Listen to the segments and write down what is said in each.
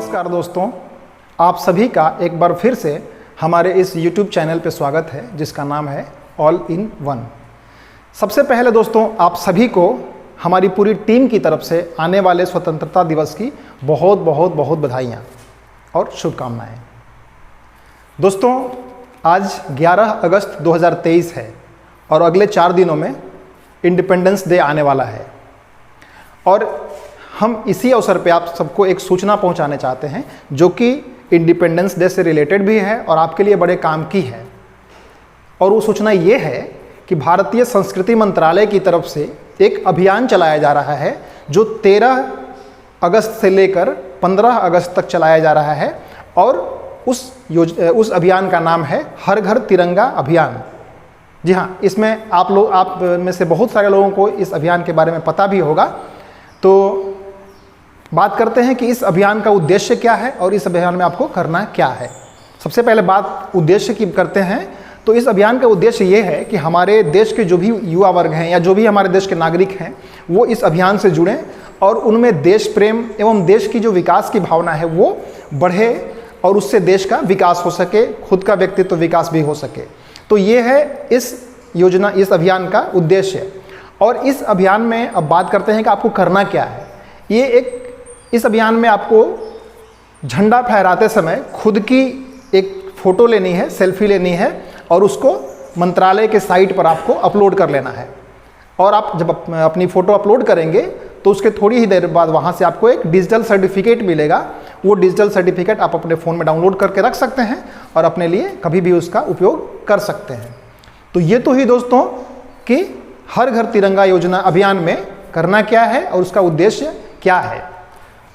नमस्कार दोस्तों, आप सभी का एक बार फिर से हमारे इस YouTube चैनल पे स्वागत है जिसका नाम है ऑल इन वन। सबसे पहले दोस्तों, आप सभी को हमारी पूरी टीम की तरफ से आने वाले स्वतंत्रता दिवस की बहुत बहुत बहुत बधाइयाँ और शुभकामनाएं। दोस्तों, आज 11 अगस्त 2023 है और अगले 4 दिनों में इंडिपेंडेंस डे आने वाला है और हम इसी अवसर पे आप सबको एक सूचना पहुंचाने चाहते हैं जो कि इंडिपेंडेंस डे से रिलेटेड भी है और आपके लिए बड़े काम की है। और वो सूचना ये है कि भारतीय संस्कृति मंत्रालय की तरफ से एक अभियान चलाया जा रहा है जो 13 अगस्त से लेकर 15 अगस्त तक चलाया जा रहा है और उस अभियान का नाम है हर घर तिरंगा अभियान। जी हाँ, इसमें आप में से बहुत सारे लोगों को इस अभियान के बारे में पता भी होगा। तो बात करते हैं कि इस अभियान का उद्देश्य क्या है और इस अभियान में आपको करना क्या है। सबसे पहले बात उद्देश्य की करते हैं। तो इस अभियान का उद्देश्य ये है कि हमारे देश के जो भी युवा वर्ग हैं या जो भी हमारे देश के नागरिक हैं वो इस अभियान से जुड़ें और उनमें देश प्रेम एवं देश की जो विकास की भावना है वो बढ़े और उससे देश का विकास हो सके, खुद का व्यक्तित्व विकास भी हो सके। तो ये है इस अभियान का उद्देश्य। और इस अभियान में अब बात करते हैं कि आपको करना क्या है। इस अभियान में आपको झंडा फहराते समय खुद की एक फ़ोटो लेनी है, सेल्फी लेनी है और उसको मंत्रालय के साइट पर आपको अपलोड कर लेना है। और आप जब अपनी फ़ोटो अपलोड करेंगे तो उसके थोड़ी ही देर बाद वहाँ से आपको एक डिजिटल सर्टिफिकेट मिलेगा। वो डिजिटल सर्टिफिकेट आप अपने फ़ोन में डाउनलोड करके रख सकते हैं और अपने लिए कभी भी उसका उपयोग कर सकते हैं। तो ये तो ही दोस्तों कि हर घर तिरंगा योजना अभियान में करना क्या है और उसका उद्देश्य क्या है।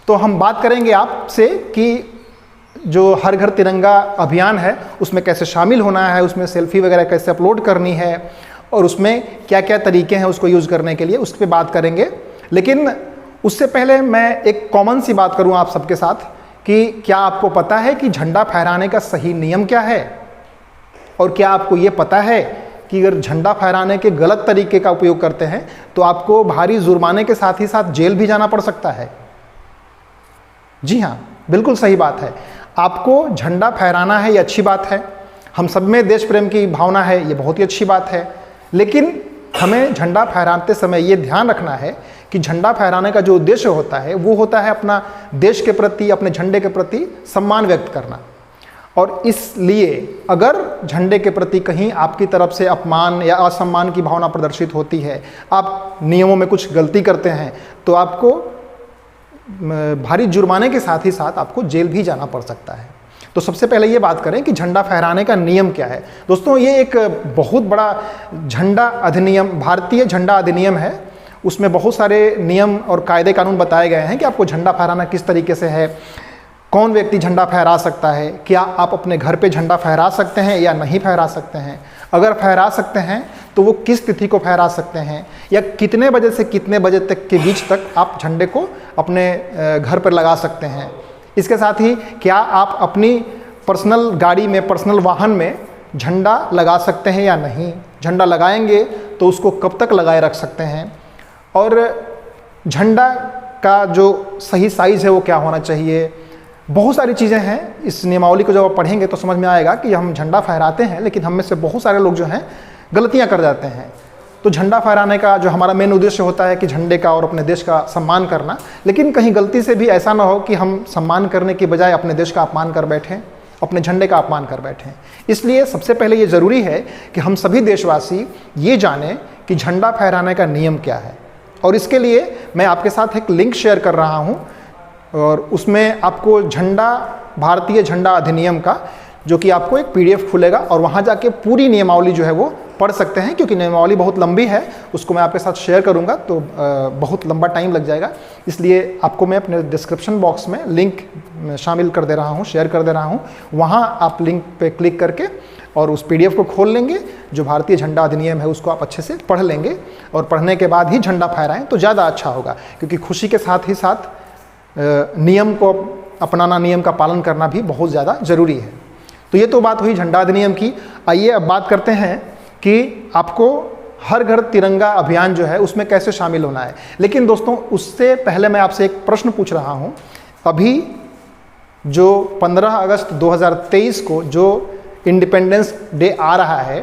तो हम बात करेंगे आपसे कि जो हर घर तिरंगा अभियान है उसमें कैसे शामिल होना है, उसमें सेल्फी वगैरह कैसे अपलोड करनी है और उसमें क्या क्या तरीके हैं उसको यूज़ करने के लिए, उस पर बात करेंगे। लेकिन उससे पहले मैं एक कॉमन सी बात करूं आप सबके साथ कि क्या आपको पता है कि झंडा फहराने का सही नियम क्या है? और क्या आपको ये पता है कि अगर झंडा फहराने के गलत तरीके का उपयोग करते हैं तो आपको भारी जुर्माने के साथ ही साथ जेल भी जाना पड़ सकता है? जी हाँ, बिल्कुल सही बात है। आपको झंडा फहराना है, ये अच्छी बात है। हम सब में देश प्रेम की भावना है, ये बहुत ही अच्छी बात है। लेकिन हमें झंडा फहराते समय ये ध्यान रखना है कि झंडा फहराने का जो उद्देश्य होता है वो होता है अपना देश के प्रति, अपने झंडे के प्रति सम्मान व्यक्त करना। और इसलिए अगर झंडे के प्रति कहीं आपकी तरफ से अपमान या असम्मान की भावना प्रदर्शित होती है, आप नियमों में कुछ गलती करते हैं, तो आपको भारी जुर्माने के साथ ही साथ आपको जेल भी जाना पड़ सकता है। तो सबसे पहले ये बात करें कि झंडा फहराने का नियम क्या है। दोस्तों, ये एक बहुत बड़ा झंडा अधिनियम, भारतीय झंडा अधिनियम है। उसमें बहुत सारे नियम और कायदे कानून बताए गए हैं कि आपको झंडा फहराना किस तरीके से है, कौन व्यक्ति झंडा फहरा सकता है, क्या आप अपने घर पे झंडा फहरा सकते हैं या नहीं फहरा सकते हैं, अगर फहरा सकते हैं तो वो किस तिथि को फहरा सकते हैं, या कितने बजे से कितने बजे तक के बीच तक आप झंडे को अपने घर पर लगा सकते हैं। इसके साथ ही क्या आप अपनी पर्सनल गाड़ी में, पर्सनल वाहन में झंडा लगा सकते हैं या नहीं, झंडा लगाएंगे तो उसको कब तक लगाए रख सकते हैं, और झंडा का जो सही साइज़ है वो क्या होना चाहिए। बहुत सारी चीज़ें हैं। इस नियमावली को जब आप पढ़ेंगे तो समझ में आएगा कि हम झंडा फहराते हैं लेकिन हम में से बहुत सारे लोग जो हैं गलतियां कर जाते हैं। तो झंडा फहराने का जो हमारा मेन उद्देश्य होता है कि झंडे का और अपने देश का सम्मान करना, लेकिन कहीं गलती से भी ऐसा ना हो कि हम सम्मान करने की बजाय अपने देश का अपमान कर बैठें, अपने झंडे का अपमान कर बैठें। इसलिए सबसे पहले ये ज़रूरी है कि हम सभी देशवासी ये जानें कि झंडा फहराने का नियम क्या है। और इसके लिए मैं आपके साथ एक लिंक शेयर कर रहा हूँ और उसमें आपको भारतीय झंडा अधिनियम का जो कि आपको एक PDF खुलेगा और वहाँ जाके पूरी नियमावली जो है वो पढ़ सकते हैं, क्योंकि नियमावली बहुत लंबी है। उसको मैं आपके साथ शेयर करूँगा तो बहुत लंबा टाइम लग जाएगा। इसलिए आपको मैं अपने डिस्क्रिप्शन बॉक्स में लिंक शामिल कर दे रहा हूँ, शेयर कर दे रहा हूँ। वहाँ आप लिंक पे क्लिक करके और उस PDF को खोल लेंगे। जो भारतीय झंडा अधिनियम है उसको आप अच्छे से पढ़ लेंगे और पढ़ने के बाद ही झंडा फहराएं तो ज़्यादा अच्छा होगा, क्योंकि खुशी के साथ ही साथ नियम को अपनाना, नियम का पालन करना भी बहुत ज़्यादा ज़रूरी है। तो ये तो बात हुई झंडा अधिनियम की। आइए अब बात करते हैं कि आपको हर घर तिरंगा अभियान जो है उसमें कैसे शामिल होना है। लेकिन दोस्तों, उससे पहले मैं आपसे एक प्रश्न पूछ रहा हूँ। अभी जो 15 अगस्त 2023 को जो इंडिपेंडेंस डे आ रहा है,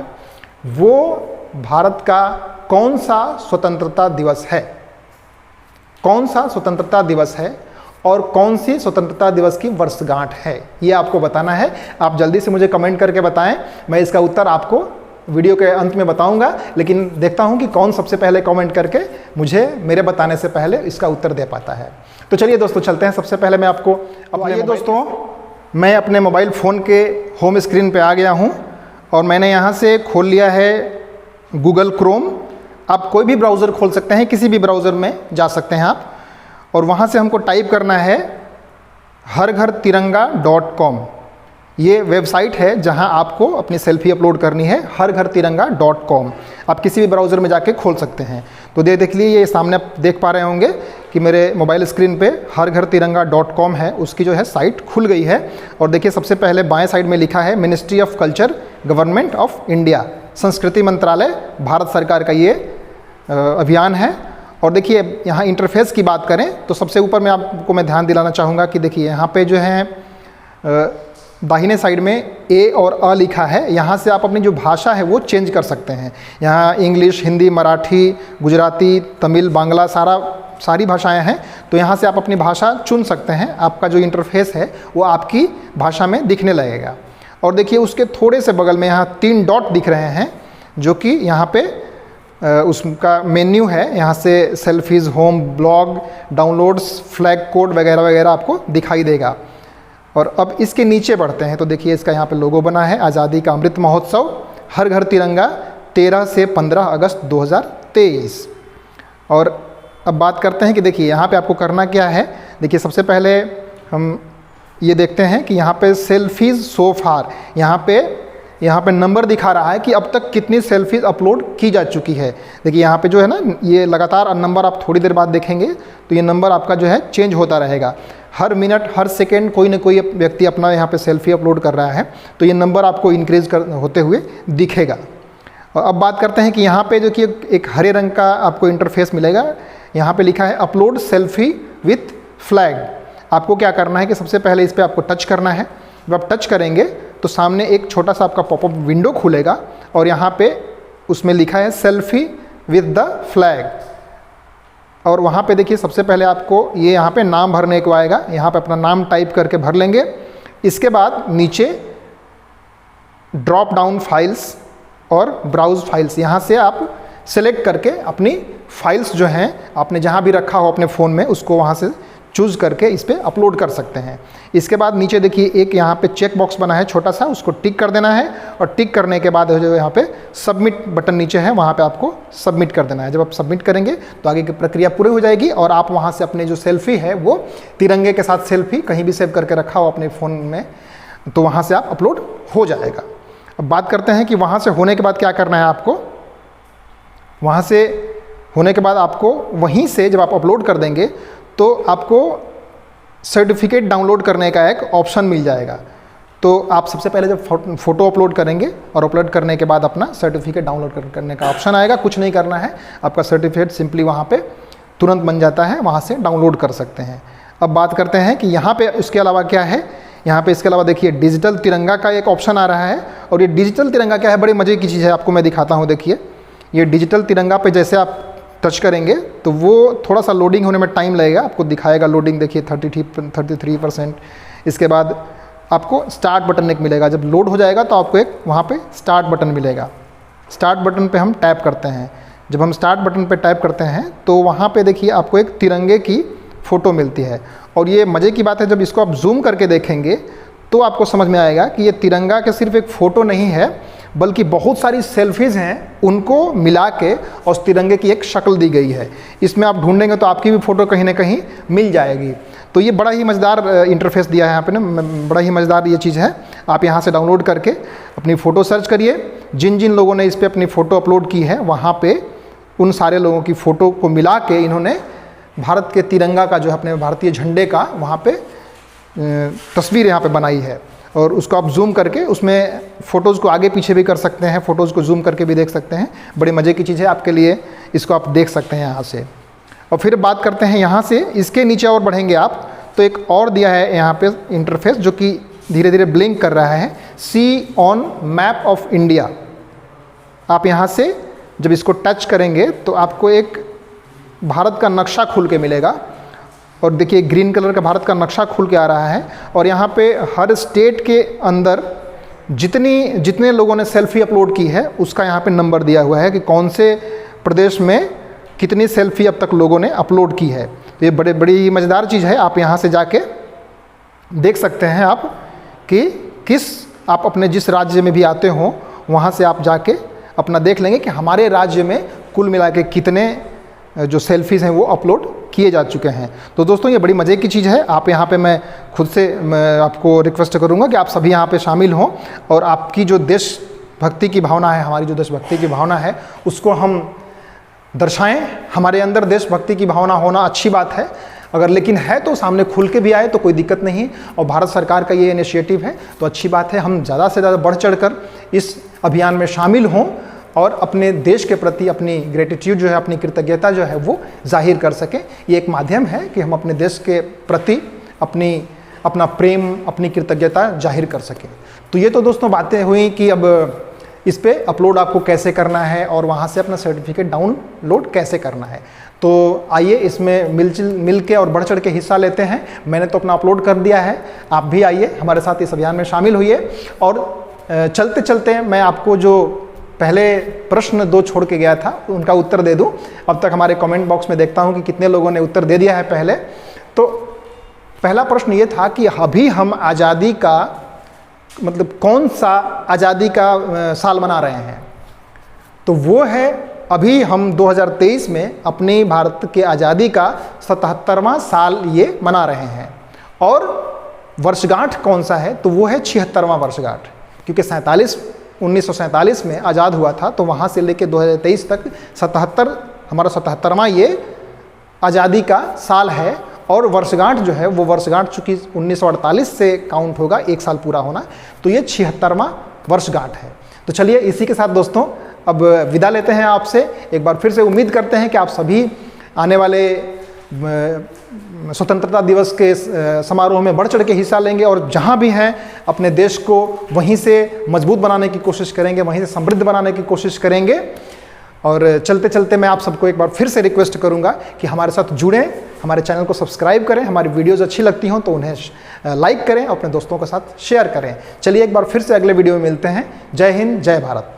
वो भारत का कौन सा स्वतंत्रता दिवस है? कौन सा स्वतंत्रता दिवस है और कौन सी स्वतंत्रता दिवस की वर्षगांठ है, ये आपको बताना है। आप जल्दी से मुझे कमेंट करके बताएं, मैं इसका उत्तर आपको वीडियो के अंत में बताऊंगा, लेकिन देखता हूं कि कौन सबसे पहले कमेंट करके मुझे मेरे बताने से पहले इसका उत्तर दे पाता है। तो चलिए दोस्तों चलते हैं। सबसे पहले मैं आपको आइए दोस्तों, मैं अपने मोबाइल फ़ोन के होम स्क्रीन पे आ गया हूं और मैंने यहां से खोल लिया है गूगल क्रोम। आप कोई भी ब्राउज़र खोल सकते हैं, किसी भी ब्राउज़र में जा सकते हैं आप, और वहाँ से हमको टाइप करना है harghartiranga.com। ये वेबसाइट है जहाँ आपको अपनी सेल्फी अपलोड करनी है, harghartiranga.com। आप किसी भी ब्राउज़र में जाके खोल सकते हैं। तो देख लिए ये सामने आप देख पा रहे होंगे कि मेरे मोबाइल स्क्रीन पे harghartiranga.com है, उसकी जो है साइट खुल गई है। और देखिए सबसे पहले बाएं साइड में लिखा है ministry of culture government of India, संस्कृति मंत्रालय भारत सरकार का ये अभियान है। और देखिए यहाँ इंटरफेस की बात करें तो सबसे ऊपर में आपको मैं ध्यान दिलाना चाहूँगा कि देखिए यहाँ पे जो है दाहिने साइड में ए और अ लिखा है। यहाँ से आप अपनी जो भाषा है वो चेंज कर सकते हैं। यहाँ इंग्लिश, हिंदी, मराठी, गुजराती, तमिल, बांग्ला सारी भाषाएं हैं। तो यहाँ से आप अपनी भाषा चुन सकते हैं। आपका जो इंटरफेस है वो आपकी भाषा में दिखने लगेगा। और देखिए उसके थोड़े से बगल में यहाँ 3 डॉट दिख रहे हैं, जो कि यहाँ पे उसका मेन्यू है। यहाँ से selfies, home, blog, downloads, flag code वगैरह वगैरह आपको दिखाई देगा। और अब इसके नीचे बढ़ते हैं तो देखिए इसका यहाँ पे लोगो बना है, आज़ादी का अमृत महोत्सव, हर घर तिरंगा, 13 से 15 अगस्त 2023। और अब बात करते हैं कि देखिए यहाँ पे आपको करना क्या है। देखिए सबसे पहले हम ये देखते हैं कि यहाँ पे सेल्फीज़ सो फार, यहाँ पे नंबर दिखा रहा है कि अब तक कितनी सेल्फीज़ अपलोड की जा चुकी है। देखिए यहाँ पे जो है ना, ये लगातार नंबर आप थोड़ी देर बाद देखेंगे तो ये नंबर आपका जो है चेंज होता रहेगा। हर मिनट, हर सेकेंड कोई ना कोई व्यक्ति अपना यहाँ पे सेल्फी अपलोड कर रहा है, तो ये नंबर आपको इंक्रीज होते हुए दिखेगा। और अब बात करते हैं कि यहाँ पे जो कि एक हरे रंग का आपको इंटरफेस मिलेगा। यहाँ पे लिखा है अपलोड सेल्फी विथ फ्लैग। आपको क्या करना है कि सबसे पहले इस पर आपको टच करना है। जब आप टच करेंगे तो सामने एक छोटा सा आपका पॉपअप विंडो खुलेगा और यहाँ पे उसमें लिखा है सेल्फी विद द फ्लैग। और वहाँ पे देखिए सबसे पहले आपको ये यहाँ पे नाम भरने को आएगा। यहाँ पे अपना नाम टाइप करके भर लेंगे। इसके बाद नीचे ड्रॉप डाउन फाइल्स और ब्राउज़ फाइल्स, यहाँ से आप सेलेक्ट करके अपनी फाइल्स जो हैं आपने जहाँ भी रखा हो अपने फ़ोन में, उसको वहाँ से चूज़ करके इस पर अपलोड कर सकते हैं। इसके बाद नीचे देखिए एक यहाँ पे चेक बॉक्स बना है छोटा सा, उसको टिक कर देना है। और टिक करने के बाद जो यहाँ पे सबमिट बटन नीचे है, वहाँ पे आपको सबमिट कर देना है। जब आप सबमिट करेंगे तो आगे की प्रक्रिया पूरी हो जाएगी और आप वहाँ से अपने जो सेल्फी है वो तिरंगे के साथ सेल्फी कहीं भी सेव करके रखा हो अपने फ़ोन में, तो वहाँ से आप अपलोड हो जाएगा। अब बात करते हैं कि वहाँ से होने के बाद क्या करना है आपको। वहाँ से होने के बाद आपको वहीं से जब आप अपलोड कर देंगे तो आपको सर्टिफिकेट डाउनलोड करने का एक ऑप्शन मिल जाएगा। तो आप सबसे पहले जब फ़ोटो अपलोड करेंगे और अपलोड करने के बाद अपना सर्टिफिकेट डाउनलोड करने का ऑप्शन आएगा। कुछ नहीं करना है, आपका सर्टिफिकेट सिंपली वहाँ पे तुरंत बन जाता है, वहाँ से डाउनलोड कर सकते हैं। अब बात करते हैं कि यहाँ पे इसके अलावा क्या है। यहाँ पे इसके अलावा देखिए डिजिटल तिरंगा का एक ऑप्शन आ रहा है। और ये डिजिटल तिरंगा क्या है, बड़ी मज़े की चीज़ है, आपको मैं दिखाता हूँ। देखिए ये डिजिटल तिरंगा पे जैसे आप टच करेंगे तो वो थोड़ा सा लोडिंग होने में टाइम लगेगा, आपको दिखाएगा लोडिंग। देखिए 33%। इसके बाद आपको स्टार्ट बटन एक मिलेगा। जब लोड हो जाएगा तो आपको एक वहाँ पे स्टार्ट बटन मिलेगा। स्टार्ट बटन पे हम टैप करते हैं। जब हम स्टार्ट बटन पे टैप करते हैं तो वहाँ पे देखिए आपको एक तिरंगे की फ़ोटो मिलती है। और ये मज़े की बात है, जब इसको आप जूम करके देखेंगे तो आपको समझ में आएगा कि ये तिरंगा के सिर्फ एक फ़ोटो नहीं है, बल्कि बहुत सारी सेल्फीज़ हैं, उनको मिला के और उस तिरंगे की एक शक्ल दी गई है। इसमें आप ढूंढेंगे तो आपकी भी फ़ोटो कहीं ना कहीं मिल जाएगी। तो ये बड़ा ही मज़ेदार इंटरफेस दिया है यहाँ पे ना, बड़ा ही मज़ेदार ये चीज़ है। आप यहाँ से डाउनलोड करके अपनी फ़ोटो सर्च करिए। जिन जिन लोगों ने इस पर अपनी फ़ोटो अपलोड की है, वहाँ पे उन सारे लोगों की फ़ोटो को मिला के इन्होंने भारत के तिरंगा का, जो है अपने भारतीय झंडे का, वहाँ पे तस्वीर यहाँ पे बनाई है। और उसको आप जूम करके उसमें फ़ोटोज़ को आगे पीछे भी कर सकते हैं, फ़ोटोज़ को जूम करके भी देख सकते हैं। बड़े मज़े की चीज़ है आपके लिए, इसको आप देख सकते हैं यहाँ से। और फिर बात करते हैं यहाँ से, इसके नीचे और बढ़ेंगे आप तो एक और दिया है यहाँ पे इंटरफेस जो कि धीरे धीरे ब्लिंक कर रहा है, सी ऑन मैप ऑफ इंडिया। आप यहाँ से जब इसको टच करेंगे तो आपको एक भारत का नक्शा खुल के मिलेगा, और देखिए ग्रीन कलर का भारत का नक्शा खुल के आ रहा है। और यहाँ पे हर स्टेट के अंदर जितने लोगों ने सेल्फी अपलोड की है उसका यहाँ पे नंबर दिया हुआ है कि कौन से प्रदेश में कितनी सेल्फी अब तक लोगों ने अपलोड की है। तो ये बड़ी मज़ेदार चीज़ है। आप यहाँ से जाके देख सकते हैं आप कि आप अपने जिस राज्य में भी आते हो वहाँ से आप जाके अपना देख लेंगे कि हमारे राज्य में कुल मिला के कितने जो सेल्फीज़ हैं वो अपलोड किए जा चुके हैं। तो दोस्तों ये बड़ी मज़े की चीज़ है। आप यहाँ पे मैं खुद से आपको रिक्वेस्ट करूँगा कि आप सभी यहाँ पे शामिल हों और आपकी जो देशभक्ति की भावना है, हमारी जो देशभक्ति की भावना है उसको हम दर्शाएं। हमारे अंदर देशभक्ति की भावना होना अच्छी बात है, अगर लेकिन है तो सामने खुल के भी आए तो कोई दिक्कत नहीं। और भारत सरकार का ये इनिशिएटिव है तो अच्छी बात है। हम ज़्यादा से ज़्यादा बढ़ चढ़ कर इस अभियान में शामिल हों और अपने देश के प्रति अपनी ग्रेटिट्यूड जो है, अपनी कृतज्ञता जो है वो जाहिर कर सकें। ये एक माध्यम है कि हम अपने देश के प्रति अपना प्रेम, अपनी कृतज्ञता जाहिर कर सकें। तो ये तो दोस्तों बातें हुई कि अब इस पे अपलोड आपको कैसे करना है और वहाँ से अपना सर्टिफिकेट डाउनलोड कैसे करना है। तो आइए इसमें मिल के और बढ़ चढ़ के हिस्सा लेते हैं। मैंने तो अपना अपलोड कर दिया है, आप भी आइए हमारे साथ इस अभियान में शामिल होइए। और चलते चलते मैं आपको जो पहले प्रश्न 2 छोड़ के गया था उनका उत्तर दे दूं। अब तक हमारे कमेंट बॉक्स में देखता हूं कि कितने लोगों ने उत्तर दे दिया है पहले। तो पहला प्रश्न ये था कि अभी हम आज़ादी का मतलब कौन सा आज़ादी का साल मना रहे हैं। तो वो है अभी हम 2023 में अपनी भारत के आज़ादी का 77वां साल ये मना रहे हैं। और वर्षगांठ कौन सा है, तो वो है 76वां वर्षगांठ, क्योंकि 1947 में आज़ाद हुआ था। तो वहाँ से लेकर 2023 तक 77 हमारा 77वां ये आज़ादी का साल है। और वर्षगांठ जो है वो वर्षगांठ चूँकि 1948 से काउंट होगा, एक साल पूरा होना, तो ये 76वां वर्षगांठ है। तो चलिए इसी के साथ दोस्तों अब विदा लेते हैं आपसे। एक बार फिर से उम्मीद करते हैं कि आप सभी आने वाले स्वतंत्रता दिवस के समारोह में बढ़ चढ़ के हिस्सा लेंगे और जहाँ भी हैं अपने देश को वहीं से मजबूत बनाने की कोशिश करेंगे, वहीं से समृद्ध बनाने की कोशिश करेंगे। और चलते चलते मैं आप सबको एक बार फिर से रिक्वेस्ट करूंगा कि हमारे साथ जुड़ें, हमारे चैनल को सब्सक्राइब करें, हमारी वीडियोज़ अच्छी लगती हों तो उन्हें लाइक करें, अपने दोस्तों के साथ शेयर करें। चलिए एक बार फिर से अगले वीडियो में मिलते हैं। जय हिंद, जय भारत।